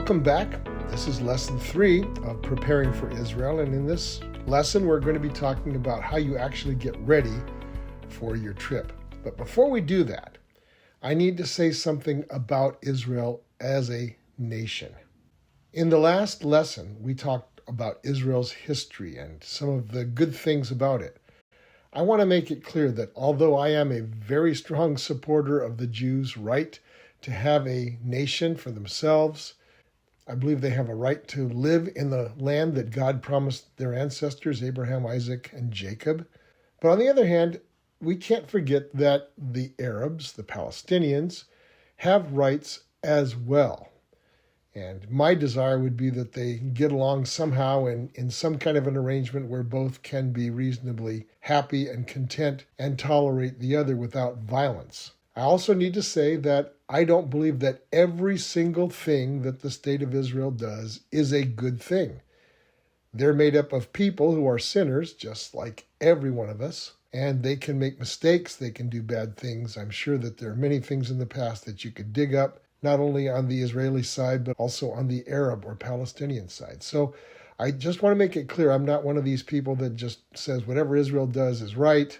Welcome back. This is lesson 3 of Preparing for Israel. And in this lesson, we're going to be talking about how you actually get ready for your trip. But before we do that, I need to say something about Israel as a nation. In the last lesson, we talked about Israel's history and some of the good things about it. I want to make it clear that although I am a very strong supporter of the Jews' right to have a nation for themselves, I believe they have a right to live in the land that God promised their ancestors, Abraham, Isaac, and Jacob. But on the other hand, we can't forget that the Arabs, the Palestinians, have rights as well. And my desire would be that they get along somehow in some kind of an arrangement where both can be reasonably happy and content and tolerate the other without violence. I also need to say that I don't believe that every single thing that the state of Israel does is a good thing. They're made up of people who are sinners, just like every one of us, and they can make mistakes, they can do bad things. I'm sure that there are many things in the past that you could dig up, not only on the Israeli side, but also on the Arab or Palestinian side. So I just want to make it clear, I'm not one of these people that just says whatever Israel does is right.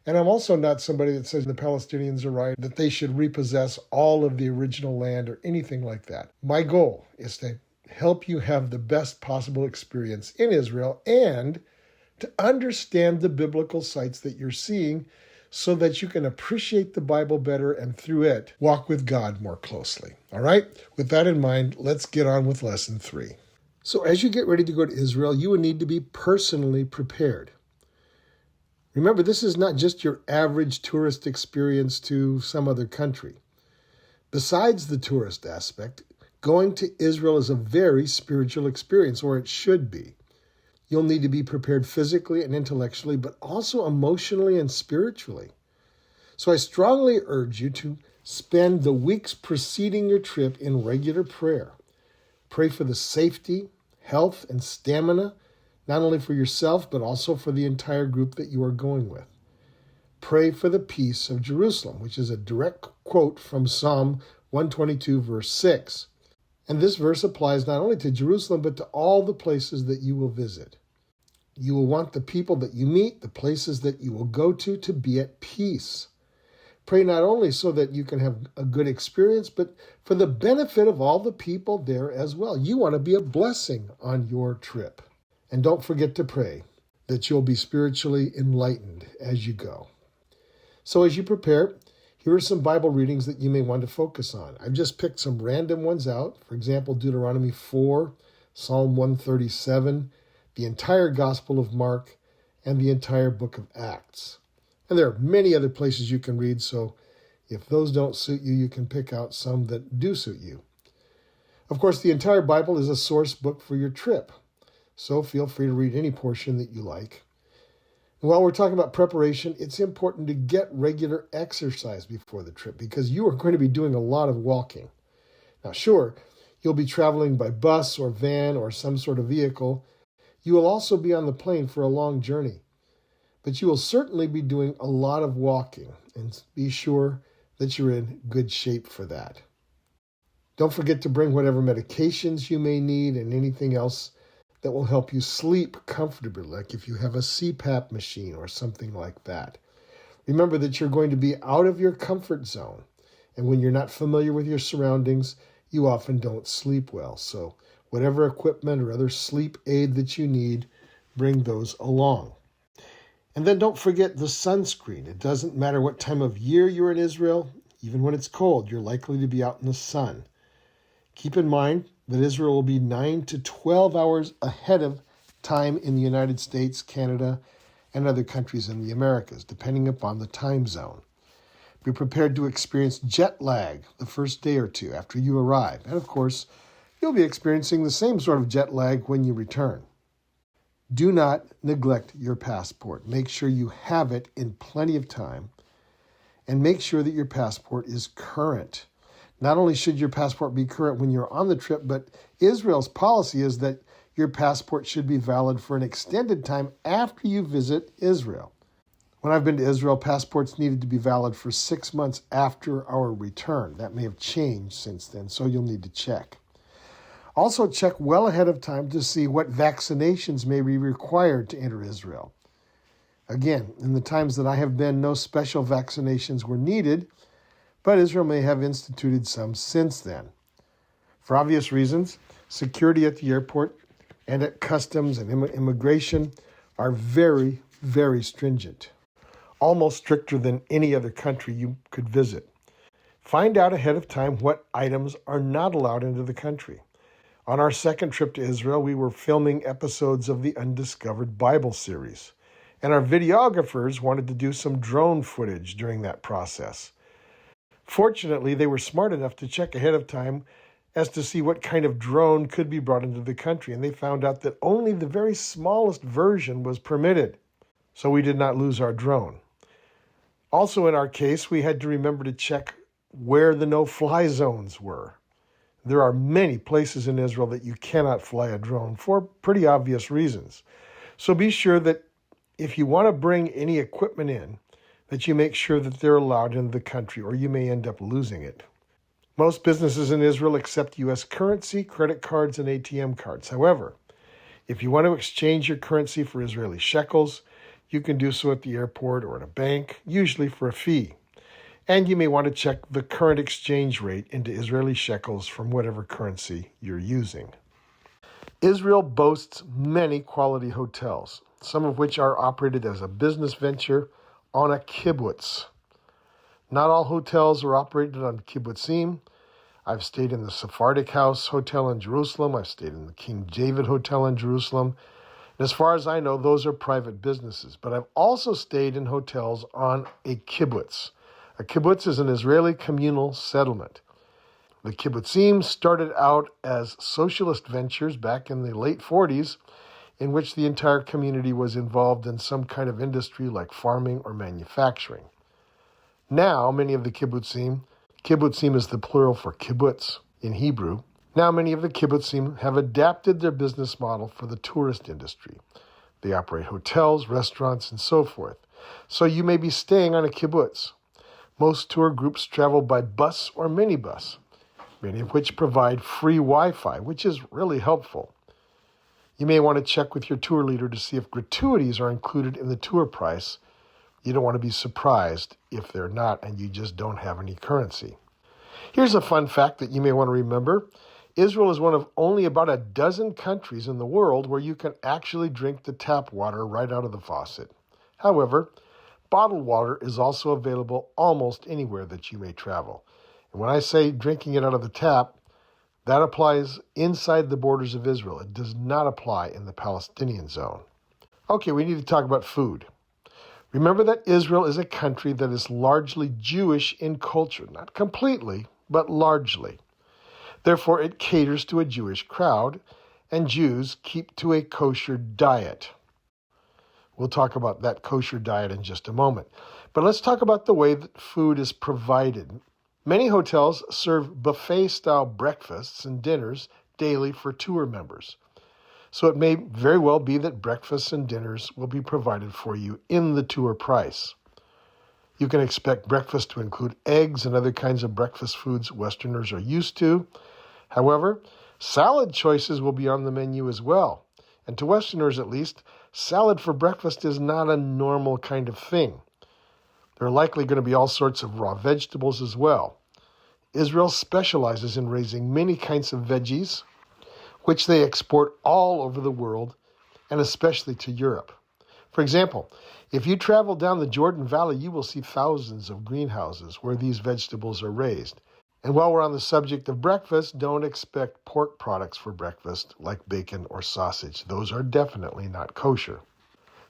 And I'm also not somebody that says the Palestinians are right, that they should repossess all of the original land or anything like that. My goal is to help you have the best possible experience in Israel and to understand the biblical sites that you're seeing so that you can appreciate the Bible better and through it walk with God more closely. All right? With that in mind, let's get on with lesson 3. So as you get ready to go to Israel, you will need to be personally prepared. Remember, this is not just your average tourist experience to some other country. Besides the tourist aspect, going to Israel is a very spiritual experience, or it should be. You'll need to be prepared physically and intellectually, but also emotionally and spiritually. So I strongly urge you to spend the weeks preceding your trip in regular prayer. Pray for the safety, health, and stamina not only for yourself, but also for the entire group that you are going with. Pray for the peace of Jerusalem, which is a direct quote from Psalm 122, verse 6. And this verse applies not only to Jerusalem, but to all the places that you will visit. You will want the people that you meet, the places that you will go to be at peace. Pray not only so that you can have a good experience, but for the benefit of all the people there as well. You want to be a blessing on your trip. And don't forget to pray that you'll be spiritually enlightened as you go. So as you prepare, here are some Bible readings that you may want to focus on. I've just picked some random ones out. For example, Deuteronomy 4, Psalm 137, the entire Gospel of Mark, and the entire book of Acts. And there are many other places you can read, so if those don't suit you, you can pick out some that do suit you. Of course, the entire Bible is a source book for your trip. So feel free to read any portion that you like. And while we're talking about preparation, it's important to get regular exercise before the trip because you are going to be doing a lot of walking. Now, sure, you'll be traveling by bus or van or some sort of vehicle. You will also be on the plane for a long journey. But you will certainly be doing a lot of walking, and be sure that you're in good shape for that. Don't forget to bring whatever medications you may need and anything else that will help you sleep comfortably, like if you have a CPAP machine or something like that. Remember that you're going to be out of your comfort zone, and when you're not familiar with your surroundings, you often don't sleep well. So whatever equipment or other sleep aid that you need, bring those along. And then don't forget the sunscreen. It doesn't matter what time of year you're in Israel, even when it's cold, you're likely to be out in the sun. Keep in mind that Israel will be 9 to 12 hours ahead of time in the United States, Canada, and other countries in the Americas, depending upon the time zone. Be prepared to experience jet lag the first day or two after you arrive. And of course, you'll be experiencing the same sort of jet lag when you return. Do not neglect your passport. Make sure you have it in plenty of time, and make sure that your passport is current. Not only should your passport be current when you're on the trip, but Israel's policy is that your passport should be valid for an extended time after you visit Israel. When I've been to Israel, passports needed to be valid for 6 months after our return. That may have changed since then, so you'll need to check. Also, check well ahead of time to see what vaccinations may be required to enter Israel. Again, in the times that I have been, no special vaccinations were needed, but Israel may have instituted some since then. For obvious reasons, security at the airport and at customs and immigration are very, very stringent, almost stricter than any other country you could visit. Find out ahead of time what items are not allowed into the country. On our second trip to Israel, we were filming episodes of the Undiscovered Bible series, and our videographers wanted to do some drone footage during that process. Fortunately, they were smart enough to check ahead of time as to see what kind of drone could be brought into the country, and they found out that only the very smallest version was permitted, so we did not lose our drone. Also in our case, we had to remember to check where the no-fly zones were. There are many places in Israel that you cannot fly a drone for pretty obvious reasons. So be sure that if you want to bring any equipment in, that you make sure that they're allowed into the country, or you may end up losing it. Most businesses in Israel accept U.S. currency, credit cards, and ATM cards. However, if you want to exchange your currency for Israeli shekels, you can do so at the airport or at a bank, usually for a fee. And you may want to check the current exchange rate into Israeli shekels from whatever currency you're using. Israel boasts many quality hotels, some of which are operated as a business venture on a kibbutz. Not all hotels are operated on kibbutzim. I've stayed in the Sephardic House Hotel in Jerusalem. I've stayed in the King David Hotel in Jerusalem. And as far as I know, those are private businesses. But I've also stayed in hotels on a kibbutz. A kibbutz is an Israeli communal settlement. The kibbutzim started out as socialist ventures back in the late 40s, in which the entire community was involved in some kind of industry like farming or manufacturing. Now, many of the kibbutzim is the plural for kibbutz in Hebrew. Now, many of the kibbutzim have adapted their business model for the tourist industry. They operate hotels, restaurants, and so forth. So you may be staying on a kibbutz. Most tour groups travel by bus or minibus, many of which provide free Wi-Fi, which is really helpful. You may want to check with your tour leader to see if gratuities are included in the tour price. You don't want to be surprised if they're not and you just don't have any currency. Here's a fun fact that you may want to remember. Israel is one of only about a dozen countries in the world where you can actually drink the tap water right out of the faucet. However, bottled water is also available almost anywhere that you may travel. And when I say drinking it out of the tap, that applies inside the borders of Israel. It does not apply in the Palestinian zone. Okay, we need to talk about food. Remember that Israel is a country that is largely Jewish in culture. Not completely, but largely. Therefore, it caters to a Jewish crowd, and Jews keep to a kosher diet. We'll talk about that kosher diet in just a moment. But let's talk about the way that food is provided. Many hotels serve buffet-style breakfasts and dinners daily for tour members. So it may very well be that breakfasts and dinners will be provided for you in the tour price. You can expect breakfast to include eggs and other kinds of breakfast foods Westerners are used to. However, salad choices will be on the menu as well. And to Westerners at least, salad for breakfast is not a normal kind of thing. There are likely going to be all sorts of raw vegetables as well. Israel specializes in raising many kinds of veggies, which they export all over the world, and especially to Europe. For example, if you travel down the Jordan Valley, you will see thousands of greenhouses where these vegetables are raised. And while we're on the subject of breakfast, don't expect pork products for breakfast like bacon or sausage. Those are definitely not kosher.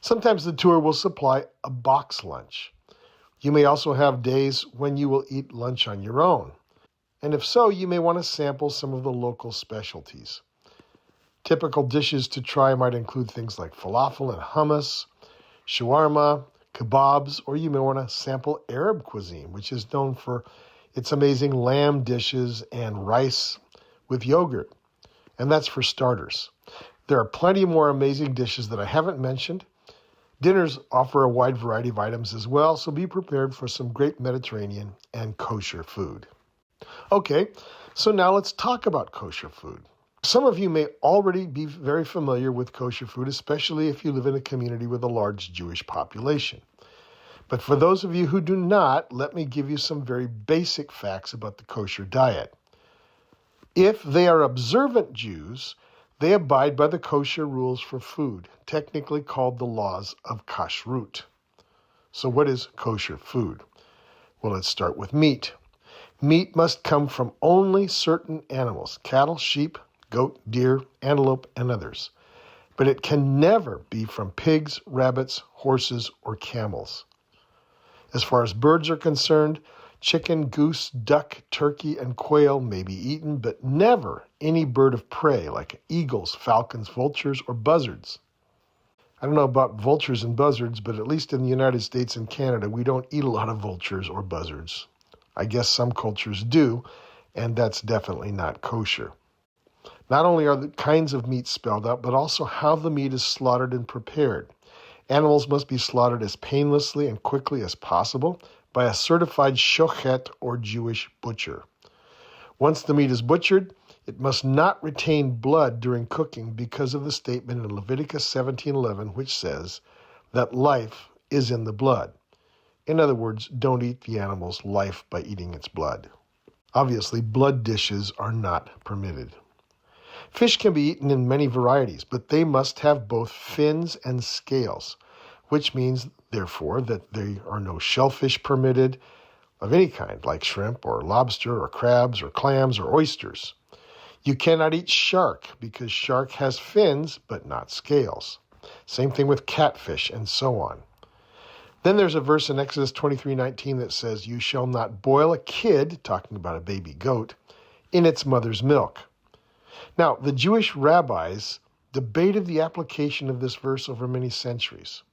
Sometimes the tour will supply a box lunch. You may also have days when you will eat lunch on your own. And if so, you may want to sample some of the local specialties. Typical dishes to try might include things like falafel and hummus, shawarma, kebabs, or you may want to sample Arab cuisine, which is known for its amazing lamb dishes and rice with yogurt. And that's for starters. There are plenty more amazing dishes that I haven't mentioned. Dinners offer a wide variety of items as well, so be prepared for some great Mediterranean and kosher food. Okay, so now let's talk about kosher food. Some of you may already be very familiar with kosher food, especially if you live in a community with a large Jewish population. But for those of you who do not, let me give you some very basic facts about the kosher diet. If they are observant Jews, they abide by the kosher rules for food, technically called the laws of kashrut. So what is kosher food? Well, let's start with meat. Meat must come from only certain animals: cattle, sheep, goat, deer, antelope, and others. But it can never be from pigs, rabbits, horses, or camels. As far as birds are concerned, chicken, goose, duck, turkey, and quail may be eaten, but never any bird of prey like eagles, falcons, vultures, or buzzards. I don't know about vultures and buzzards, but at least in the United States and Canada, we don't eat a lot of vultures or buzzards. I guess some cultures do, and that's definitely not kosher. Not only are the kinds of meat spelled out, but also how the meat is slaughtered and prepared. Animals must be slaughtered as painlessly and quickly as possible by a certified shochet or Jewish butcher. Once the meat is butchered, it must not retain blood during cooking because of the statement in Leviticus 17:11, which says that life is in the blood. In other words, don't eat the animal's life by eating its blood. Obviously, blood dishes are not permitted. Fish can be eaten in many varieties, but they must have both fins and scales, which means, therefore, that there are no shellfish permitted of any kind, like shrimp or lobster or crabs or clams or oysters. You cannot eat shark because shark has fins but not scales. Same thing with catfish and so on. Then there's a verse in Exodus 23:19 that says, "You shall not boil a kid," talking about a baby goat, "in its mother's milk." Now, the Jewish rabbis debated the application of this verse over many centuries,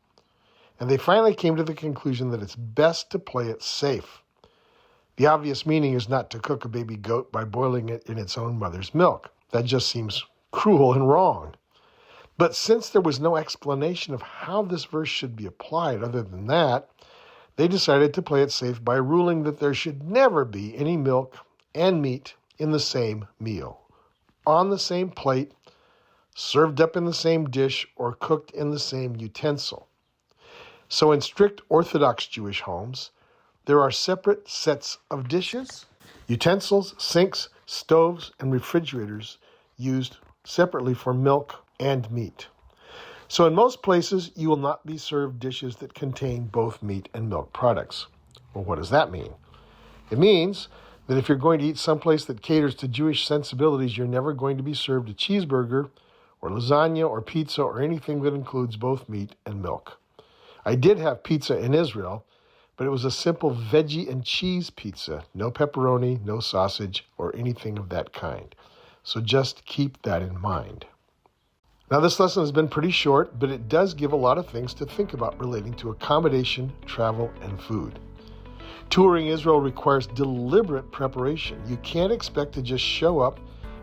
and they finally came to the conclusion that it's best to play it safe. The obvious meaning is not to cook a baby goat by boiling it in its own mother's milk. That just seems cruel and wrong. But since there was no explanation of how this verse should be applied other than that, they decided to play it safe by ruling that there should never be any milk and meat in the same meal, on the same plate, served up in the same dish, or cooked in the same utensil. So in strict Orthodox Jewish homes, there are separate sets of dishes, utensils, sinks, stoves, and refrigerators used separately for milk and meat. So in most places, you will not be served dishes that contain both meat and milk products. Well, what does that mean? It means that if you're going to eat someplace that caters to Jewish sensibilities, you're never going to be served a cheeseburger or lasagna or pizza or anything that includes both meat and milk. I did have pizza in Israel, but it was a simple veggie and cheese pizza, no pepperoni, no sausage, or anything of that kind. So just keep that in mind. Now, this lesson has been pretty short, but it does give a lot of things to think about relating to accommodation, travel, and food. Touring Israel requires deliberate preparation. You can't expect to just show up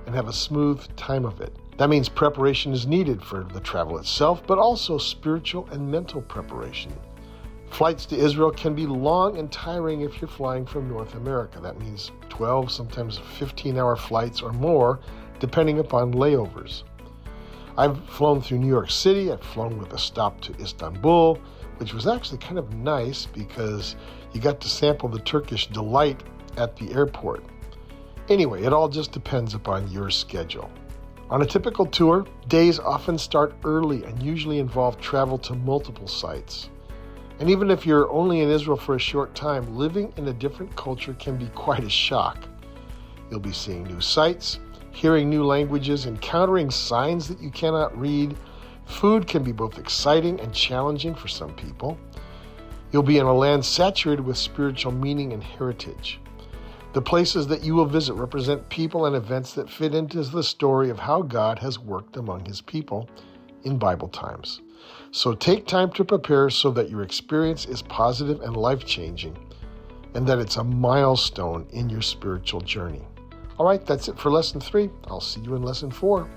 and have a smooth time of it. That means preparation is needed for the travel itself, but also spiritual and mental preparation. Flights to Israel can be long and tiring if you're flying from North America. That means 12, sometimes 15-hour flights or more, depending upon layovers. I've flown through New York City. I've flown with a stop to Istanbul, which was actually kind of nice because you got to sample the Turkish delight at the airport. Anyway, it all just depends upon your schedule. On a typical tour, days often start early and usually involve travel to multiple sites. And even if you're only in Israel for a short time, living in a different culture can be quite a shock. You'll be seeing new sights, hearing new languages, encountering signs that you cannot read. Food can be both exciting and challenging for some people. You'll be in a land saturated with spiritual meaning and heritage. The places that you will visit represent people and events that fit into the story of how God has worked among his people in Bible times. So take time to prepare so that your experience is positive and life-changing, and that it's a milestone in your spiritual journey. All right, that's it for Lesson 3. I'll see you in Lesson 4.